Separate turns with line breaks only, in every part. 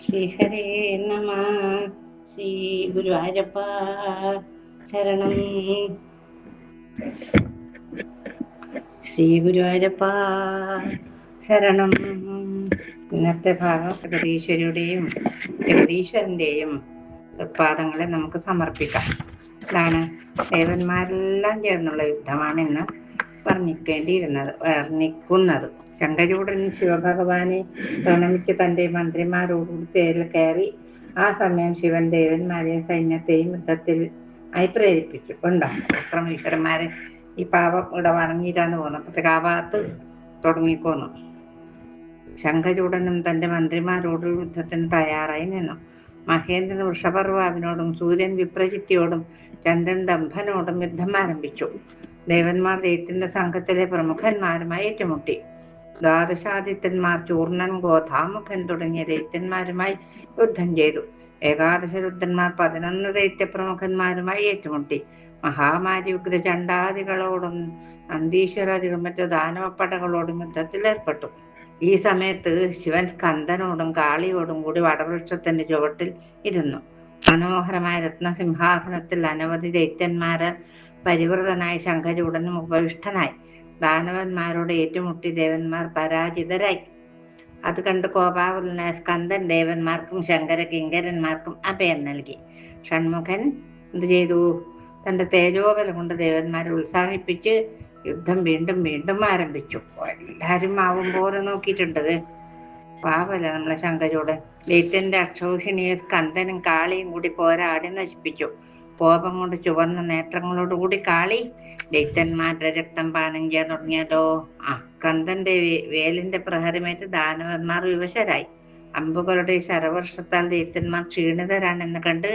ശ്രീഹരേ നമ. ശ്രീ ഗുരുവായൂരപ്പ ശരണം. ശ്രീ ഗുരുവായൂരപ്പ ശരണം. ഇന്നത്തെ ഭാഗം ജഗദീശ്വരുടെയും ജഗദീശ്വരന്റെയും പാദങ്ങളെ നമുക്ക് സമർപ്പിക്കാം. ഇതാണ് ദേവന്മാരെല്ലാം ചേർന്നുള്ള യുദ്ധമാണ് ഇന്ന് വർണ്ണിക്കുന്നത്. ശങ്കചൂടൻ ശിവഭഗവാനെ പ്രണമിച്ച് തന്റെ മന്ത്രിമാരോടുകൂടി തേരിൽ കയറി. ആ സമയം ശിവൻ ദേവന്മാരെയും സൈന്യത്തെയും യുദ്ധത്തിൽ ആയി പ്രേരിപ്പിച്ചു. ഉണ്ടോ എത്ര ഈശ്വരന്മാരെ ഈ പാപം ഇവിടെ വണങ്ങിയിട്ടാന്ന് പോകുന്നപ്പോഴത്തേക്ക് ആ ഭാഗത്ത് തുടങ്ങിക്കോന്നു. ശംഖചൂടനും തന്റെ മന്ത്രിമാരോട് യുദ്ധത്തിന് തയ്യാറായി നിന്നു. മഹേന്ദ്രൻ വൃഷപർവാവിനോടും സൂര്യൻ വിപ്രജിത്തിയോടും ചന്ദ്രൻ ദംഭനോടും യുദ്ധം ആരംഭിച്ചു. ദേവന്മാർ ദൈത്യന്റെ സംഘത്തിലെ പ്രമുഖന്മാരുമായി ഏറ്റുമുട്ടി. ദ്വാദശാദിത്യന്മാർ ചൂർണൻ, ഗോധാമുഖൻ തുടങ്ങിയ ദൈത്യന്മാരുമായി യുദ്ധം ചെയ്തു. ഏകാദശ രുദ്രന്മാർ 11 ദൈത്യപ്രമുഖന്മാരുമായി ഏറ്റുമുട്ടി. മഹാമാരി ഉഗ്രചണ്ഡാദികളോടും നന്ദീശ്വരാദികളും മറ്റു ദാനവപ്പടകളോടും യുദ്ധത്തിൽ ഏർപ്പെട്ടു. ഈ സമയത്ത് ശിവൻ സ്കന്ദനോടും കാളിയോടും കൂടി വടവൃക്ഷത്തിന്റെ ചുവട്ടിൽ ഇരുന്നു. മനോഹരമായ രത്നസിംഹാസനത്തിൽ അനവധി ദൈത്യന്മാരാൽ പരിവൃതനായ ശംഖചൂടനും ഉപവിഷ്ടനായി. ദാനവന്മാരോട് ഏറ്റുമുട്ടി ദേവന്മാർ പരാജിതരായി. അത് കണ്ട് കോപാകുലനായ സ്കന്ദൻ ദേവന്മാർക്കും ശങ്കര കിങ്കരന്മാർക്കും അഭയം നൽകി. ഷൺമുഖൻ എന്ത് ചെയ്തു? തന്റെ തേജോബലം കൊണ്ട് ദേവന്മാരെ ഉത്സാഹിപ്പിച്ച് യുദ്ധം വീണ്ടും ആരംഭിച്ചു. എല്ലാരും ആവും പോലെ നോക്കിയിട്ടുണ്ട്. പാവല്ല നമ്മളെ ശങ്കചൂടൻ. ദൈത്യന്റെ അക്ഷൗഹിണിയെ സ്കന്ദനും കാളിയും കൂടി പോരാടി നശിപ്പിച്ചു. കോപം കൊണ്ട് ചുവന്ന നേത്രങ്ങളോടുകൂടി കാളി ദൈത്യന്മാരുടെ രക്തം പാനം ചെയ്യാൻ തുടങ്ങിയല്ലോ. സ്കന്ദന്റെ വേലിന്റെ പ്രഹരമേറ്റ് ദാനവന്മാർ വിവശരായി. അമ്പുകളുടെ ശരവർഷത്താൽ ദൈത്യന്മാർ ക്ഷീണിതരാണെന്ന് കണ്ട്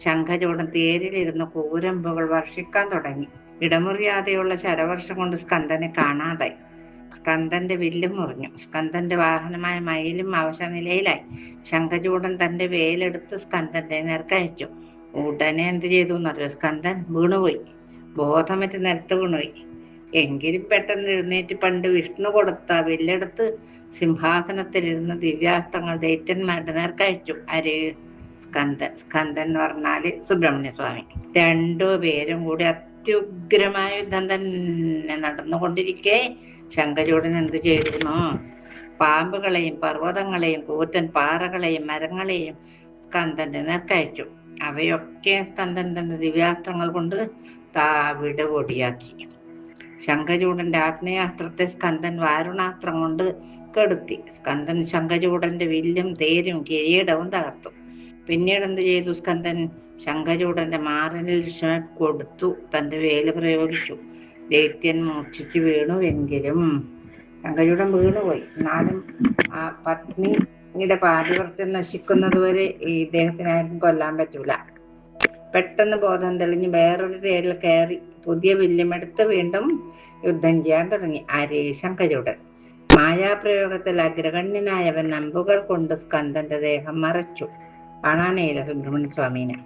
ശംഖചൂടൻ തേരിലിരുന്ന് കൂരമ്പുകൾ വർഷിക്കാൻ തുടങ്ങി. ഇടമുറിയാതെയുള്ള ശരവർഷം കൊണ്ട് സ്കന്ദനെ കാണാതായി. സ്കന്ദന്റെ വില്ലും മുറിഞ്ഞു. സ്കന്ദന്റെ വാഹനമായ മയിലും അവശനിലയിലായി. ശംഖചൂടൻ തന്റെ വേലെടുത്ത് സ്കന്ദന്റെ നേർക്കയച്ചു. ഉടനെ എന്ത് ചെയ്തു എന്നറിയോ? സ്കന്ദൻ വീണുപോയി. ബോധമറ്റ് നിലത്ത് വീണുപോയി. എങ്കിലും പെട്ടെന്ന് എഴുന്നേറ്റ് പണ്ട് വിഷ്ണു കൊടുത്ത വില്ലെടുത്ത് സിംഹാസനത്തിലിരുന്ന് ദിവ്യാസ്ത്രങ്ങൾ ദൈത്യന്മാരുടെ നേർക്കയച്ചു. ആര്? സ്കന്ദൻ എന്ന് പറഞ്ഞാല് സുബ്രഹ്മണ്യ സ്വാമി. രണ്ടുപേരും കൂടി അത്യുഗ്രമായ യുദ്ധം തന്നെ നടന്നുകൊണ്ടിരിക്കെ ശംഖചൂടൻ എന്ത് ചെയ്തിരുന്നു? പാമ്പുകളെയും പർവ്വതങ്ങളെയും കൂറ്റൻ പാറകളെയും മരങ്ങളെയും സ്കന്ദന്റെ നേർക്കയച്ചു. അവയൊക്കെ സ്കന്ദൻ തന്റെ ദിവ്യാസ്ത്രങ്ങൾ കൊണ്ട് താവിട് പൊടിയാക്കി. ശംഖചൂടന്റെ ആഗ്നേയാസ്ത്രത്തെ സ്കന്ദൻ വാരുണാസ്ത്രം കൊണ്ട് കെടുത്തി. സ്കന്ദൻ ശംഖചൂടന്റെ വില്ലും തേരും കിരീടവും തകർത്തു. പിന്നീട് എന്ത് ചെയ്തു? സ്കന്ദൻ ശംഖചൂടന്റെ മാറിനിൽ കൊടുത്തു തന്റെ വേല് പ്രയോഗിച്ചു. ദൈത്യൻ മൂർച്ഛിച്ചു വീണുവെങ്കിലും ശംഖചൂടൻ വീണുപോയി. എന്നാലും ആ പത്നിയുടെ പാതിവൃത്യം നശിക്കുന്നതുവരെ ഈ ഇദ്ദേഹത്തിനാരും കൊല്ലാൻ പറ്റൂല. പെട്ടെന്ന് ബോധം തെളിഞ്ഞ് വേറൊരു തേരിൽ കയറി പുതിയ വില്ലുമെടുത്ത് വീണ്ടും യുദ്ധം ചെയ്യാൻ തുടങ്ങി. ആര്? ശംഖചൂടൻ. മായാപ്രയോഗത്തിൽ അഗ്രഗണ്യനായവൻ അമ്പുകൾ കൊണ്ട് സ്കന്ദന്റെ ദേഹം മറച്ചു. കാണാനേയില്ല സുബ്രഹ്മണ്യ സ്വാമീനെ.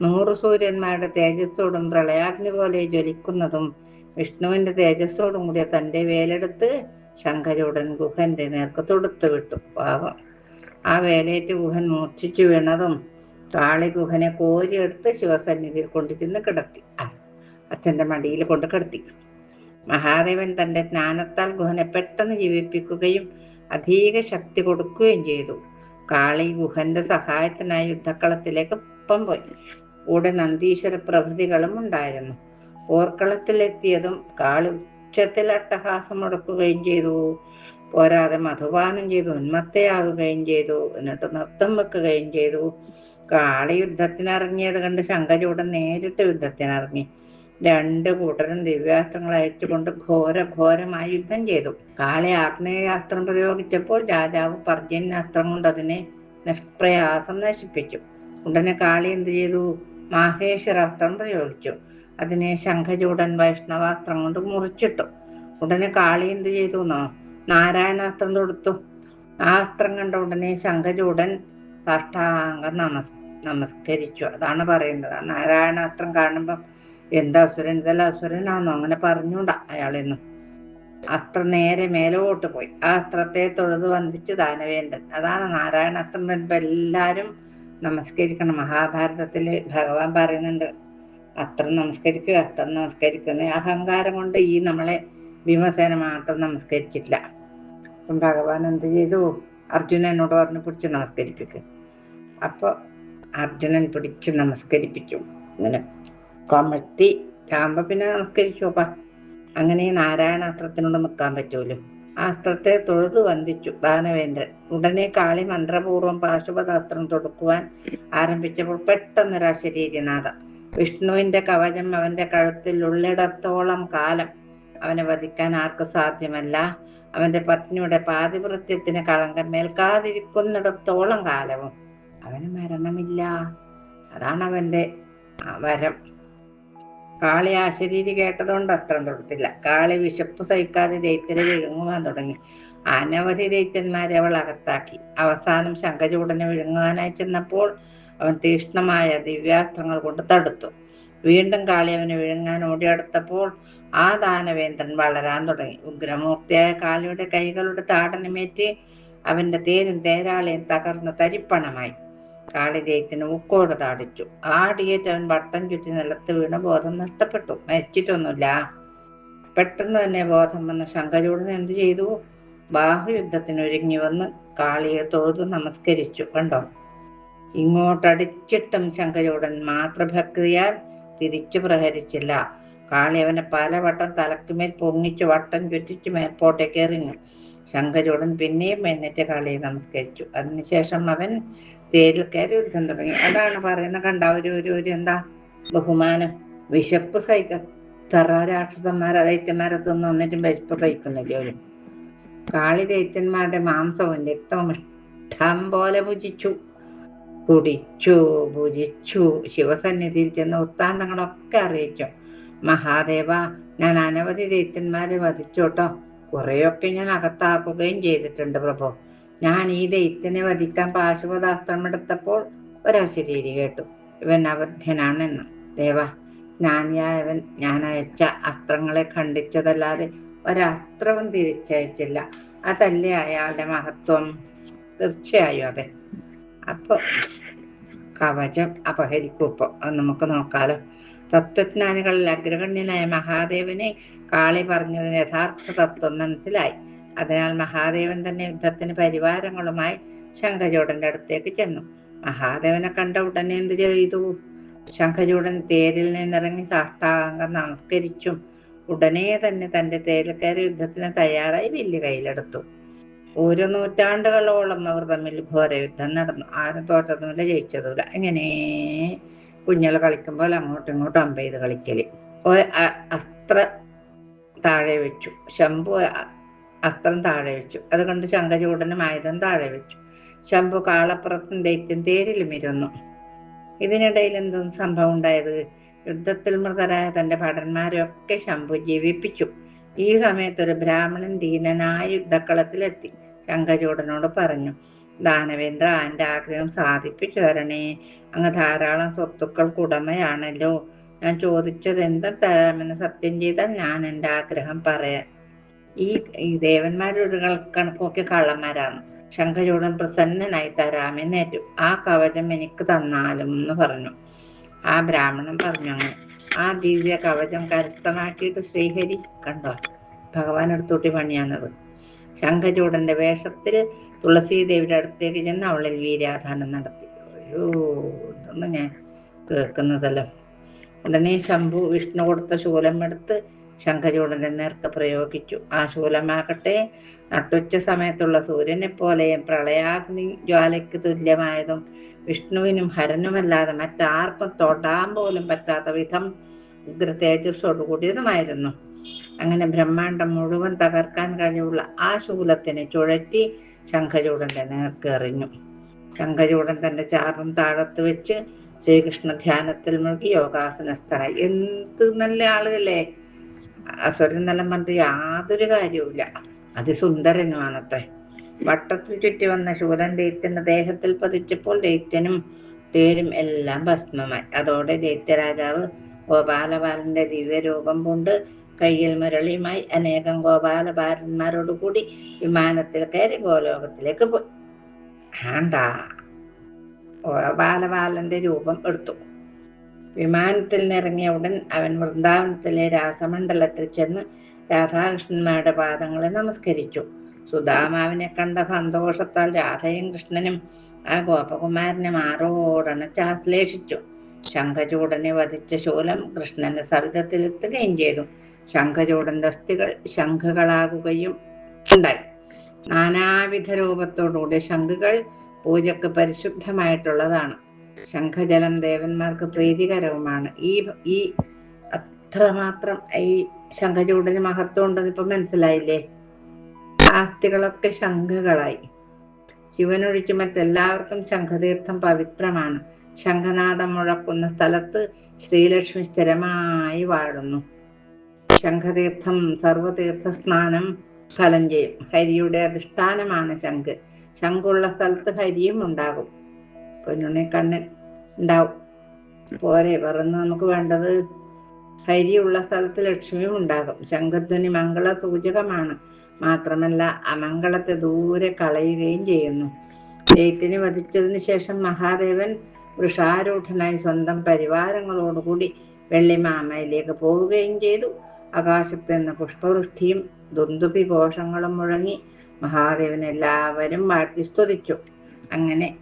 100 സൂര്യന്മാരുടെ തേജസ്സോടും പ്രളയാഗ്നി പോലെ ജ്വലിക്കുന്നതും വിഷ്ണുവിന്റെ തേജസ്സോടും കൂടിയ തന്റെ വേലെടുത്ത് ശംഖചൂടൻ ഗുഹന്റെ നേർക്ക് തൊടുത്തു വിട്ടു. പാവം. ആ വേലേറ്റ് ഗുഹൻ മൂർച്ഛിച്ചു വീണതും കാളി ഗുഹനെ കോരിയെടുത്ത് ശിവസന്നിധിയിൽ കൊണ്ടുചെന്ന് കിടത്തി. അച്ഛന്റെ മടിയിൽ കൊണ്ട് കിടത്തി. മഹാദേവൻ തന്റെ ജ്ഞാനത്താൽ ഗുഹനെ പെട്ടെന്ന് ജീവിപ്പിക്കുകയും അധിക ശക്തി കൊടുക്കുകയും ചെയ്തു. കാളി ഗുഹന്റെ സഹായത്തിനായി യുദ്ധക്കളത്തിലേക്ക് ഒപ്പം പോയി. കൂടെ നന്ദീശ്വര പ്രഭൃതികളും ഉണ്ടായിരുന്നു. പോർക്കളത്തിലെത്തിയതും കാളി ഉച്ചത്തിൽ അട്ടഹാസം മുടക്കുകയും ചെയ്തു. പോരാതെ മധുപാനം ചെയ്തു ഉന്മത്തയാവുകയും ചെയ്തു. എന്നിട്ട് നൃത്തം വെക്കുകയും ചെയ്തു. കാളി യുദ്ധത്തിനിറങ്ങിയത് കണ്ട് ശംഖചൂടൻ നേരിട്ട് യുദ്ധത്തിനിറങ്ങി. 2 കൂട്ടരും ദിവ്യാസ്ത്രങ്ങൾ അയച്ചുകൊണ്ട് ഘോരമായി യുദ്ധം ചെയ്തു. കാളി ആഗ്നേയാസ്ത്രം പ്രയോഗിച്ചപ്പോൾ രാജാവ് പർജന്യാസ്ത്രം കൊണ്ട് അതിനെ നിഷ്പ്രയാസം നശിപ്പിച്ചു. ഉടനെ കാളി എന്ത് ചെയ്തു? മാഹേശ്വരാസ്ത്രം പ്രയോഗിച്ചു. അതിനെ ശംഖചൂടൻ വൈഷ്ണവാസ്ത്രം കൊണ്ട് മുറിച്ചിട്ടു. ഉടനെ കാളി എന്ത് ചെയ്തു എന്നോ? നാരായണാസ്ത്രം തൊടുത്തു. ആ അസ്ത്രം കണ്ട ഉടനെ ശംഖചൂടൻ സാഷ്ടാംഗം നമസ്കരിച്ചു. അതാണ് പറയുന്നത്. നാരായണാസ്ത്രം കാണുമ്പം എന്താ അസുരൻ, ഇതെല്ലാം അസുരനാന്നോ അങ്ങനെ പറഞ്ഞൂടാ അയാളെന്നും. അസ്ത്ര നേരെ മേലോട്ട് പോയി. ആ അസ്ത്രത്തെ തൊഴുതു വന്ദിച്ചു ദാനവേന്ദ്രൻ. അതാണ് നാരായണാസ്ത്രം വരുമ്പോ എല്ലാരും നമസ്കരിക്കണം. മഹാഭാരതത്തില് ഭഗവാൻ പറയുന്നുണ്ട്, അസ്ത്രം നമസ്കരിക്കുക, അസ്ത്രം നമസ്കരിക്കുന്ന അഹങ്കാരം കൊണ്ട് ഈ നമ്മളെ ഭീമസേന മാത്രം നമസ്കരിച്ചിട്ടില്ല. അപ്പം ഭഗവാൻ എന്ത് ചെയ്തു? അർജുനനോട് പറഞ്ഞു പിടിച്ച് നമസ്കരിപ്പിക്കുക. അപ്പൊ അർജുനൻ പിടിച്ച് നമസ്കരിപ്പിച്ചു. ഇങ്ങനെ കമഴ്ത്തി രാമ പിന്നെ നമസ്കരിച്ചു. അങ്ങനെ നാരായണാസ്ത്രത്തിനോട് നിൽക്കാൻ പറ്റൂലോ. ആ അസ്ത്രത്തെ തൊഴുതു വന്ദിച്ചു ദാനവേന്ദ്രൻ. ഉടനെ കാളി മന്ത്രപൂർവ്വം പാശുപതാസ്ത്രം തൊടുക്കുവാൻ ആരംഭിച്ചപ്പോൾ പെട്ടെന്നൊരു അശരീരിനാഥം. വിഷ്ണുവിന്റെ കവചം അവന്റെ കഴുത്തിൽ ഉള്ളിടത്തോളം കാലം അവനെ വധിക്കാൻ ആർക്കും സാധ്യമല്ല. അവന്റെ പത്നിയുടെ പാതിവൃത്യത്തിന് കളങ്കം മേൽക്കാതിരിക്കുന്നിടത്തോളം കാലവും അവന് മരണമില്ല. അതാണ് അവന്റെ വരം. കാളി ആ ശരീരി കേട്ടതുകൊണ്ട് അസ്ത്രം തൊടുത്തില്ല. കാളി വിശപ്പ് സഹിക്കാതെ ദൈത്യരെ വിഴുങ്ങുവാൻ തുടങ്ങി. അനവധി ദൈത്യന്മാരെ അവൾ അകത്താക്കി. അവസാനം ശംഖചൂടനെ വിഴുങ്ങുവാനായി ചെന്നപ്പോൾ അവൻ തീക്ഷ്ണമായ ദിവ്യാസ്ത്രങ്ങൾ കൊണ്ട് തടുത്തു. വീണ്ടും കാളി അവനെ വിഴുങ്ങാൻ ഓടിയടുത്തപ്പോൾ ആ ദാനവേന്ദ്രൻ വളരാൻ തുടങ്ങി. ഉഗ്രമൂർത്തിയായ കാളിയുടെ കൈകളുടെ താടനമേറ്റ് അവന്റെ തേരും തേരാളിയും തകർന്ന് തരിപ്പണമായി. കാളി ദൈത്യന് ഉക്കോട് താടിച്ചു. ആടിയേറ്റ് അവൻ വട്ടം ചുറ്റി നിലത്ത് വീണ് ബോധം നഷ്ടപ്പെട്ടു. മരിച്ചിട്ടൊന്നുമില്ല. പെട്ടെന്ന് തന്നെ ബോധം വന്ന ശംഖചൂടൻ എന്ത് ചെയ്തു? ബാഹുയുദ്ധത്തിന് ഒരുങ്ങി വന്ന് കാളിയെ തൊഴുതു നമസ്കരിച്ചു. കണ്ടോ, ഇങ്ങോട്ടടിച്ചിട്ടും ശംഖചൂടൻ മാത്രഭക്തിയാൽ തിരിച്ചു പ്രഹരിച്ചില്ല. കാളി അവനെ പലവട്ടം തലക്കുമേൽ പൊങ്ങിച്ചു വട്ടം ചുറ്റിച്ചു മേൽപോട്ടേക്ക് എറിഞ്ഞു. ശംഖചൂടൻ പിന്നെയും എഴുന്നേറ്റ് കാളിയെ നമസ്കരിച്ചു. അതിനുശേഷം അവൻ തേരിൽ കയറി യുദ്ധം തുടങ്ങി. അതാണ് പറയുന്ന കണ്ട ഒരു എന്താ ബഹുമാനം. വിശപ്പ് സഹിക്കത്തറ രാക്ഷസന്മാരെ ദൈത്യന്മാരെ തിന്ന് വന്നിട്ടും വിശപ്പ് സഹിക്കുന്നില്ല. ഒരു കാളി ദൈത്യന്മാരുടെ മാംസവും രക്തവും ഇഷ്ടം പോലെ ഭുജിച്ചു, കുടിച്ചു, ഭുജിച്ചു. ശിവസന്നിധിയിൽ ചെന്ന് വൃത്താന്തങ്ങളൊക്കെ അറിയിച്ചു. മഹാദേവ, ഞാൻ അനവധി ദൈത്യന്മാരെ വധിച്ചോട്ടോ. കുറെയൊക്കെ ഞാൻ അകത്താക്കുകയും ചെയ്തിട്ടുണ്ട് പ്രഭു. ഞാൻ ഈ ദൈത്യനെ വധിക്കാൻ പാശുപതാസ്ത്രം എടുത്തപ്പോൾ ഒരശരീരി കേട്ടു, ഇവൻ അവധ്യനാണെന്ന്. ദേവ, ജ്ഞാനിയായവൻ ഞാൻ അയച്ച അസ്ത്രങ്ങളെ ഖണ്ഡിച്ചതല്ലാതെ ഒരസ്ത്രവും തിരിച്ചയച്ചില്ല. അതല്ലേ അയാളുടെ മഹത്വം? തീർച്ചയായും അതെ. അപ്പൊ കവചം അപഹരിക്കും. ഇപ്പൊ അത് നമുക്ക് നോക്കാലോ. തത്വജ്ഞാനികളിൽ അഗ്രഗണ്യനായ മഹാദേവനെ കാളി പറഞ്ഞതിന് യഥാർത്ഥ തത്വം മനസ്സിലായി. അതിനാൽ മഹാദേവൻ തന്നെ യുദ്ധത്തിന് പരിവാരങ്ങളുമായി ശംഖചൂടന്റെ അടുത്തേക്ക് ചെന്നു. മഹാദേവനെ കണ്ട ഉടനെ എന്ത് ചെയ്തു? ശംഖചൂടൻ തേരിൽ നിന്നിറങ്ങി സാഷ്ടാംഗം നമസ്കരിച്ചും ഉടനെ തന്നെ തന്റെ തേരിൽ കയറി യുദ്ധത്തിന് തയ്യാറായി വില്ല് കയ്യിലെടുത്തു. ഒരു നൂറ്റാണ്ടുകളോളം അവർ തമ്മിൽ ഘോര യുദ്ധം നടന്നു. ആരും തോറ്റതുമില്ല, ജയിച്ചതുമില്ല. ഇങ്ങനെ കുഞ്ഞുങ്ങൾ കളിക്കുമ്പോൾ അങ്ങോട്ടും ഇങ്ങോട്ടും അമ്പെയ്ത് കളിക്കല്. അസ്ത്ര താഴെ വെച്ചു. ശംഭു അസ്ത്രം താഴെ വെച്ചു. അതുകൊണ്ട് ശംഖചൂടനും ആയുധം താഴെ വെച്ചു. ശംഭു കാളപ്പുറത്തും ദൈത്യം തേരിലും ഇരുന്നു. ഇതിനിടയിൽ എന്തും സംഭവം ഉണ്ടായത്? യുദ്ധത്തിൽ മൃതരായ തന്റെ ഭടന്മാരെയൊക്കെ ശംഭു ജീവിപ്പിച്ചു. ഈ സമയത്ത് ഒരു ബ്രാഹ്മണൻ ദീനനായ യുദ്ധക്കളത്തിലെത്തി. ശംഖചൂടനോട് പറഞ്ഞു, ദാനവേന്ദ്ര, എന്റെ ആഗ്രഹം സാധിപ്പിച്ചു തരണേ. അങ്ങ് ധാരാളം സ്വത്തുക്കൾക്ക് ഉടമയാണല്ലോ. ഞാൻ ചോദിച്ചത് എന്തും തരാമെന്ന് സത്യം ചെയ്താൽ ഞാൻ എന്റെ ആഗ്രഹം പറയാം. ഈ ദേവന്മാരുടെ കണക്കൊക്കെ കള്ളന്മാരാണ്. ശംഖചൂടൻ പ്രസന്നനായി തരാമെന്നേറ്റു. ആ കവചം എനിക്ക് തന്നാലും എന്ന് പറഞ്ഞു. ആ ബ്രാഹ്മണൻ പറഞ്ഞു. അങ്ങനെ ആ ദിവ്യ കവചം കരസ്ഥമാക്കിയിട്ട് ശ്രീഹരി കണ്ടോ, ഭഗവാൻ എടുത്തൂട്ടി പണിയാന്നത്. ശംഖചൂടന്റെ വേഷത്തിൽ തുളസീദേവിയുടെ അടുത്തേക്ക് ചെന്ന് അവളിൽ വീര്യാധാനം നടത്തി. ഇതൊന്നും ഞാൻ കേൾക്കുന്നതല്ലോ. ഉടനെ ശംഭു വിഷ്ണു കൊടുത്ത ശൂലം എടുത്ത് ശംഖചൂടന്റെ നേർക്ക് പ്രയോഗിച്ചു. ആ ശൂലമാകട്ടെ നട്ടുച്ച സമയത്തുള്ള സൂര്യനെ പോലെയും പ്രളയാഗ്നി ജ്വാലയ്ക്ക് തുല്യമായതും വിഷ്ണുവിനും ഹരനുമല്ലാതെ മറ്റാർക്കും തൊടാൻ പോലും പറ്റാത്ത വിധം ഉഗ്ര തേജസ്സോടുകൂടിയതുമായിരുന്നു. അങ്ങനെ ബ്രഹ്മാണ്ടം മുഴുവൻ തകർക്കാൻ കഴിവുള്ള ആ ശൂലത്തിനെ ചുഴറ്റി ശംഖചൂടന്റെ നേർക്കെറിഞ്ഞു. ശംഖചൂടൻ തന്റെ ചാപം താഴത്ത് വെച്ച് ശ്രീകൃഷ്ണ ധ്യാനത്തിൽ മുഴുകി യോഗാസനസ്ഥനായി. എന്ത് നല്ല ആളുകളെ! അസുരൻ എന്നെല്ലാം പറഞ്ഞിട്ട് യാതൊരു കാര്യവുമില്ല. അതിസുന്ദരനുമാണത്രേ. വട്ടത്തിൽ ചുറ്റി വന്ന ശൂലൻ ദൈത്യന്റെ ദേഹത്തിൽ പതിച്ചപ്പോൾ ദൈത്യനും തേരും എല്ലാം ഭസ്മമായി. അതോടെ ദൈത്യരാജാവ് ഗോപാലപാലന്റെ ദിവ്യരൂപം കൊണ്ട് കയ്യിൽ മുരളിയുമായി അനേകം ഗോപാലഭാരന്മാരോടുകൂടി വിമാനത്തിൽ കയറി ഗോലോകത്തിലേക്ക് പോയി. ആണ്ടാ ബാലബാലന്റെ രൂപം എടുത്തു. വിമാനത്തിൽ നിന്നിറങ്ങിയ ഉടൻ അവൻ വൃന്ദാവനത്തിലെ രാസമണ്ഡലത്തിൽ ചെന്ന് രാധാകൃഷ്ണന്മാരുടെ പാദങ്ങളെ നമസ്കരിച്ചു. സുദാമാവിനെ കണ്ട സന്തോഷത്താൽ രാധയും കൃഷ്ണനും ആ ഗോപകുമാരനെ മാറോടണച്ച് ആശ്ലേഷിച്ചു. ശംഖചൂടനെ വധിച്ച ശൂലം കൃഷ്ണന്റെ സവിധത്തിലെത്തുകയും ചെയ്തു. ശംഖചൂടന്റെ അസ്ഥികൾ ശംഖുകളാകുകയും ഉണ്ടായി. നാനാവിധ രൂപത്തോടുകൂടിയ ശംഖുകൾ പൂജക്ക് പരിശുദ്ധമായിട്ടുള്ളതാണ്. ശംഖജലം ദേവന്മാർക്ക് പ്രീതികരവുമാണ്. ഈ അത്രമാത്രം ഈ ശംഖചൂടന് മഹത്വം ഉണ്ടെന്ന് ഇപ്പൊ മനസ്സിലായില്ലേ? ആസ്തികളൊക്കെ ശംഖുകളായി. ശിവനൊഴിച്ച് മറ്റെല്ലാവർക്കും ശംഖതീർത്ഥം പവിത്രമാണ്. ശംഖനാദം മുഴക്കുന്ന സ്ഥലത്ത് ശ്രീലക്ഷ്മി സ്ഥിരമായി വാഴുന്നു. ശംഖതീർത്ഥം സർവതീർത്ഥ സ്നാനം ഫലം ചെയ്യും. ഹരിയുടെ അധിഷ്ഠാനമാണ് ശംഖ്. ശംഖുള്ള സ്ഥലത്ത് ഹരിയും ഉണ്ടാകും. പൊന്നുണ്ണിക്കണ്ണൻ ഉണ്ടാവും. പോരെ പറന്ന് നമുക്ക് വേണ്ടത്? ഹരിയുള്ള സ്ഥലത്ത് ലക്ഷ്മിയും ഉണ്ടാകും. ശംഖധ്വനി മംഗള സൂചകമാണ്. മാത്രമല്ല അമംഗളത്തെ ദൂരെ കളയുകയും ചെയ്യുന്നു. ദൈത്യനെ വധിച്ചതിന് ശേഷം മഹാദേവൻ വൃഷാരൂഢനായി സ്വന്തം പരിവാരങ്ങളോടുകൂടി വെള്ളിമാമയിലേക്ക് പോവുകയും ചെയ്തു. ആകാശത്ത് നിന്ന് പുഷ്പവൃഷ്ടിയും ദുന്ദുഭി ഘോഷങ്ങളും മുഴങ്ങി മഹാദേവനെ എല്ലാവരും വാഴ്ത്തി സ്തുതിച്ചു. അങ്ങനെ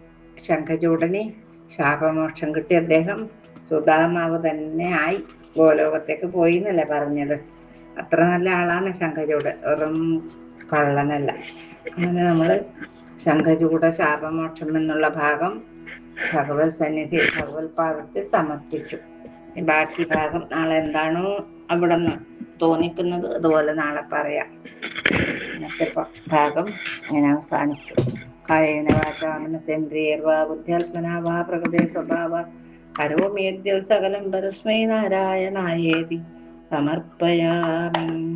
ശംഖചൂടനെ ശാപമോക്ഷം കിട്ടി അദ്ദേഹം സുദാമാവ് തന്നെ ആയി ഗോലോകത്തേക്ക് പോയി എന്നല്ലേ പറഞ്ഞത്? അത്ര നല്ല ആളാണ് ശംഖചൂടൻ, വെറും കള്ളനല്ല. അങ്ങനെ നമ്മള് ശംഖചൂട ശാപമോക്ഷം എന്നുള്ള ഭാഗം ഭഗവത് സന്നിധി ഭഗവത് പാദത്തിൽ സമർപ്പിച്ചു. ബാക്കി ഭാഗം നാളെ എന്താണോ അവിടെ നിന്ന് തോന്നിക്കുന്നത് അതുപോലെ നാളെ പറയാം. ഇന്നത്തെ ഭാഗം ഇങ്ങനെ അവസാനിച്ചു. കായേന വാചാ മനസേന്ദ്രിയർവാ ബുദ്ധ്യാത്മനാ വാ പ്രകൃതേ സ്വഭാവാത് കരോമി യദ്യൽ സകലം പരസ്മൈ നാരായണായേതി സമർപ്പയാമി.